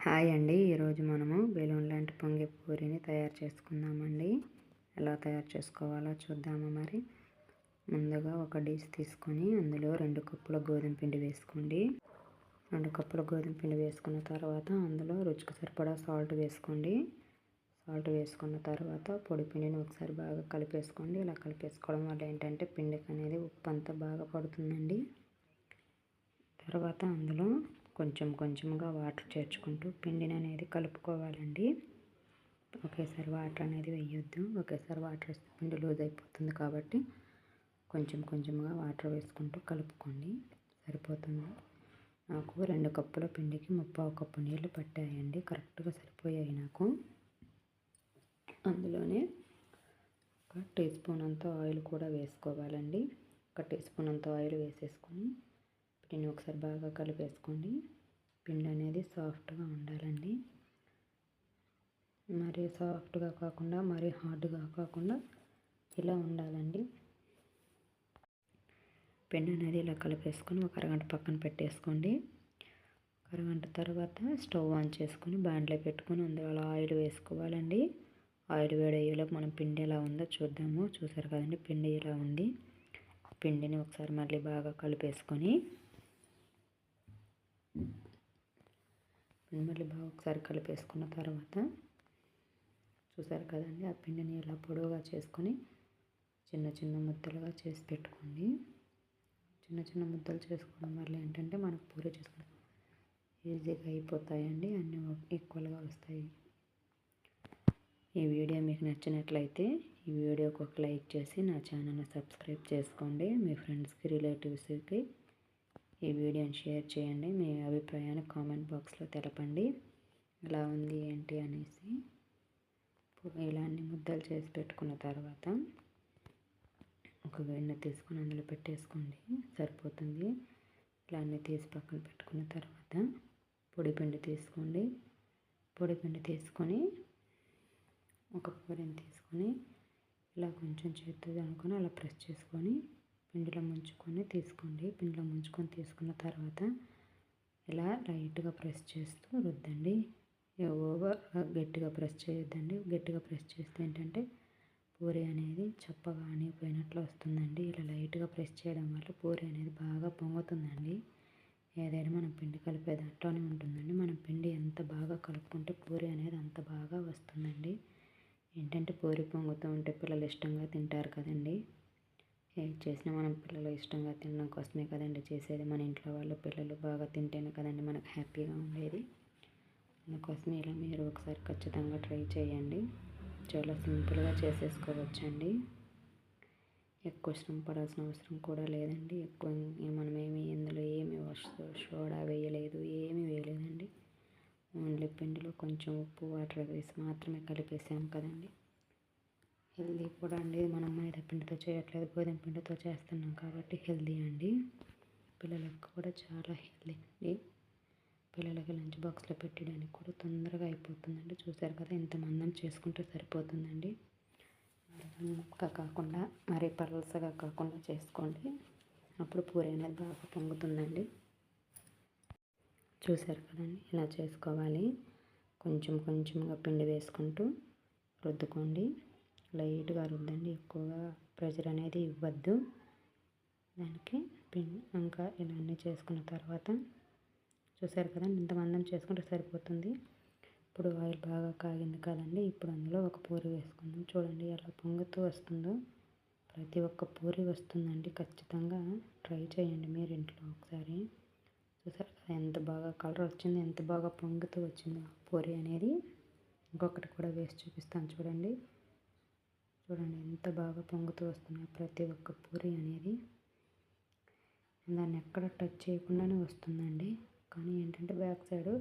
Hi అండి. ఈరోజు మనము బెలూన్ లాంటి పొంగే పూరిని తయారు చేసుకుందామండి. ఎలా తయారు చేసుకోవాలో చూద్దాము. మరి ముందుగా ఒక డిష్ తీసుకొని అందులో 2 కప్పుల గోధుమ పిండి వేసుకోండి. 2 కప్పుల గోధుమ పిండి వేసుకున్న తర్వాత అందులో రుచికి సరిపడా సాల్ట్ వేసుకోండి. సాల్ట్ వేసుకున్న తర్వాత పొడి పిండిని ఒకసారి బాగా కలిపేసుకోండి. ఇలా కలిపేసుకోవడం వల్ల ఏంటంటే పిండికి అనేది ఉప్పు అంతా బాగా పడుతుందండి. తర్వాత అందులో కొంచెం కొంచెంగా వాటర్ చేర్చుకుంటూ పిండిని అనేది కలుపుకోవాలండి. ఒకేసారి వాటర్ అనేది వేయొద్దు. ఒకేసారి వాటర్ వేస్తే పిండి లూజ్ అయిపోతుంది కాబట్టి కొంచెం కొంచెంగా వాటర్ వేసుకుంటూ కలుపుకోండి, సరిపోతుంది. నాకు 2 కప్పుల పిండికి 3/4 కప్పు నీళ్ళు పట్టాయండి. కరెక్ట్గా సరిపోయాయి నాకు. అందులోనే 1 టీ స్పూన్ అంత ఆయిల్ కూడా వేసుకోవాలండి. 1 టీ స్పూన్ అంత ఆయిల్ వేసేసుకొని పిండిని ఒకసారి బాగా కలిపేసుకోండి. పిండి అనేది సాఫ్ట్గా ఉండాలండి. మరీ సాఫ్ట్గా కాకుండా మరీ హార్డ్గా కాకుండా ఇలా ఉండాలండి. పిండి అనేది ఇలా కలిపేసుకొని ఒక అరగంట పక్కన పెట్టేసుకోండి. అరగంట తర్వాత స్టవ్ ఆన్ చేసుకొని బాండ్లో పెట్టుకొని అందులో ఆయిల్ వేసుకోవాలండి. ఆయిల్ వేడయ్యేలోపు మనం పిండి ఎలా ఉందో చూద్దాము. చూసారు కదండి, పిండి ఇలా ఉంది. పిండిని ఒకసారి మళ్ళీ బాగా కలిపేసుకొని మళ్ళీ బాగా ఒకసారి కలిపేసుకున్న తర్వాత చూసారు కదండి, ఆ పిండిని ఇలా పొడవుగా చేసుకొని చిన్న చిన్న ముద్దలుగా చేసి పెట్టుకోండి. చిన్న చిన్న ముద్దలు చేసుకోవడం వల్ల ఏంటంటే మనకు పూరి చేసుకోవడం ఈజీగా అయిపోతాయండి. అన్నీ ఈక్వల్గా వస్తాయి. ఈ వీడియో మీకు నచ్చినట్లయితే ఈ వీడియోకి ఒక లైక్ చేసి నా ఛానల్ని సబ్స్క్రైబ్ చేసుకోండి. మీ ఫ్రెండ్స్కి, రిలేటివ్స్కి ఈ వీడియోని షేర్ చేయండి. మీ అభిప్రాయాన్ని కామెంట్ బాక్స్లో తెలపండి. ఎలా ఉంది ఏంటి అనేసి. ఇలా అన్ని ముద్దలు చేసి పెట్టుకున్న తర్వాత ఒక గిన్నె తీసుకొని అందులో పెట్టేసుకోండి, సరిపోతుంది. ఇలా అన్నీ తీసి పక్కన పెట్టుకున్న తర్వాత పొడి పిండి తీసుకోండి. పొడి పిండి తీసుకొని ఒక పూరిని తీసుకొని ఇలా కొంచెం చేతితో అనుకొని అలా ప్రెస్ చేసుకొని పిండిలో ముంచుకొని తీసుకోండి. పిండిలో ముంచుకొని తీసుకున్న తర్వాత ఇలా లైట్గా ప్రెస్ చేస్తూ రుద్దండి. ఓవర్ గట్టిగా ప్రెస్ చేయొద్దండి. గట్టిగా ప్రెస్ చేస్తే ఏంటంటే పూరి అనేది చప్పగా అనిపోయినట్లు వస్తుందండి. ఇలా లైట్గా ప్రెస్ చేయడం వల్ల పూరి అనేది బాగా పొంగుతుందండి. ఏదైనా మనం పిండి కలిపే దాంట్లోనే ఉంటుందండి. మనం పిండి ఎంత బాగా కలుపుకుంటే పూరి అనేది అంత బాగా వస్తుందండి. ఏంటంటే పూరి పొంగుతూ ఉంటే పిల్లలు ఇష్టంగా తింటారు కదండి. ఏది చేసినా మనం పిల్లలు ఇష్టంగా తినడం కోసమే కదండి చేసేది. మన ఇంట్లో వాళ్ళు పిల్లలు బాగా తింటేనే కదండి మనకు హ్యాపీగా ఉండేది. అందుకోసమే ఇలా మీరు ఒకసారి ఖచ్చితంగా ట్రై చేయండి. చాలా సింపుల్గా చేసేసుకోవచ్చండి. ఎక్కువ శ్రమ పడాల్సిన అవసరం కూడా లేదండి. ఎక్కువ మనమేమి ఇందులో ఏమి సోడా వేయలేదు, ఏమీ వేయలేదండి. ఓన్లీ పిండిలో కొంచెం ఉప్పు, వాటర్ వేసి మాత్రమే కలిపేసాము కదండి. హెల్దీ కూడా అండి. మనం మైదా పిండితో చేయట్లేదు, గోధుమ పిండితో చేస్తున్నాం కాబట్టి హెల్దీ అండి. పిల్లలకు కూడా చాలా హెల్దీ అండి. పిల్లలకి లంచ్ బాక్స్లో పెట్టడానికి కూడా తొందరగా అయిపోతుందండి. చూసారు కదా, ఇంత మందం చేసుకుంటే సరిపోతుందండి. మందంగా కాకుండా మరీ పలసగా కాకుండా చేసుకోండి. అప్పుడు పూరి అనేది బాగా పొంగుతుందండి. చూసారు కదండి, ఇలా చేసుకోవాలి. కొంచెం కొంచెంగా పిండి వేసుకుంటూ రుద్దుకోండి. లైట్గా రుద్దండి, ఎక్కువగా ప్రెషర్ అనేది ఇవ్వద్దు దానికి. ఇంకా ఇలా అన్నీ చేసుకున్న తర్వాత చూసారు కదండి, ఇంత మందం చేసుకుంటే సరిపోతుంది. ఇప్పుడు ఆయిల్ బాగా కాగింది కదండి. ఇప్పుడు అందులో ఒక పూరి వేసుకుందాం. చూడండి ఎలా పొంగుతూ వస్తుందో. ప్రతి ఒక్క పూరి వస్తుందండి. ఖచ్చితంగా ట్రై చేయండి మీరు ఇంట్లో ఒకసారి. చూసారు కదా ఎంత బాగా కలర్ వచ్చింది, ఎంత బాగా పొంగుతూ వచ్చిందో పూరి అనేది. ఇంకొకటి కూడా వేసి చూపిస్తాను చూడండి. చూడండి ఎంత బాగా పొంగుతూ వస్తున్నాయి ప్రతి ఒక్క పూరి అనేది. దాన్ని ఎక్కడ టచ్ చేయకుండానే వస్తుందండి. కానీ ఏంటంటే బ్యాక్ సైడ్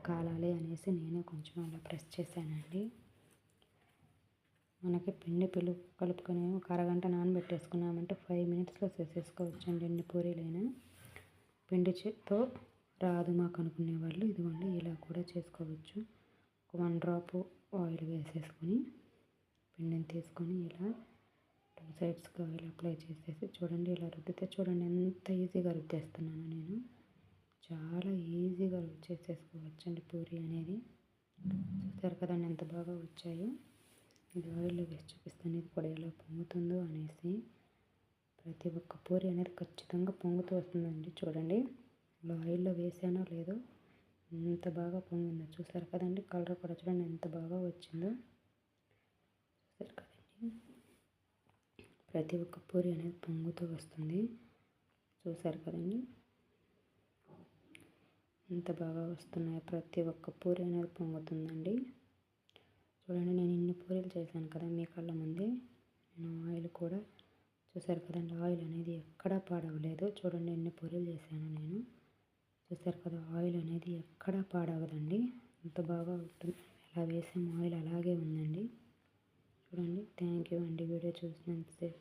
కాలాలి అనేసి నేనే కొంచెం అలా ప్రెస్ చేశానండి. మనకి పిండి కలుపుకొని ఒక అరగంట నానబెట్టేసుకున్నామంటే 5 మినిట్స్లో చేసేసుకోవచ్చండి ఎన్ని పూరీలైనా. పిండితో రాదు మాకు అనుకునే వాళ్ళు ఇదిగోండి ఇలా కూడా చేసుకోవచ్చు. 1 డ్రాప్ ఆయిల్ వేసేసుకొని పిండిని తీసుకొని ఇలా 2 సైడ్స్కి ఆయిల్ అప్లై చేసేసి చూడండి ఇలా రుద్దితే చూడండి ఎంత ఈజీగా రుద్దేస్తున్నాను నేను. చాలా ఈజీగా చేసేసుకోవచ్చండి పూరి అనేది. చూసారు కదండి ఎంత బాగా వచ్చాయో. ఇది ఆయిల్లో వేసి చూపిస్తాను ఇది కూడా ఎలా పొంగుతుందో అనేసి. ప్రతి ఒక్క పూరి అనేది ఖచ్చితంగా పొంగుతూ వస్తుందండి. చూడండి ఇలా ఆయిల్లో వేసానో లేదో ఎంత బాగా పొంగిందో. చూసారు కదండి కలర్ కూడా చూడండి ఎంత బాగా వచ్చిందో. చూసారు కదండి ప్రతి ఒక్క పూరి అనేది పొంగుతూ వస్తుంది. చూసారు కదండి ఎంత బాగా వస్తున్నాయో. ప్రతి ఒక్క పూరి అనేది పొంగుతుందండి. చూడండి నేను ఇన్ని పూరీలు చేశాను కదా మీ కళ్ళ ముందే. నేను ఆయిల్ కూడా చూసారు కదండి ఆయిల్ అనేది ఎక్కడా పాడవలేదు. చూడండి ఎన్ని పూరీలు చేశాను నేను. చూసారు కదా ఆయిల్ అనేది ఎక్కడా పాడవదండి. ఎంత బాగా ఉంటుంది. ఎలా వేసాము ఆయిల్ అలాగే ఉందండి. చూడండి థ్యాంక్ యూ అండి వీడియో చూసినంతసేపు.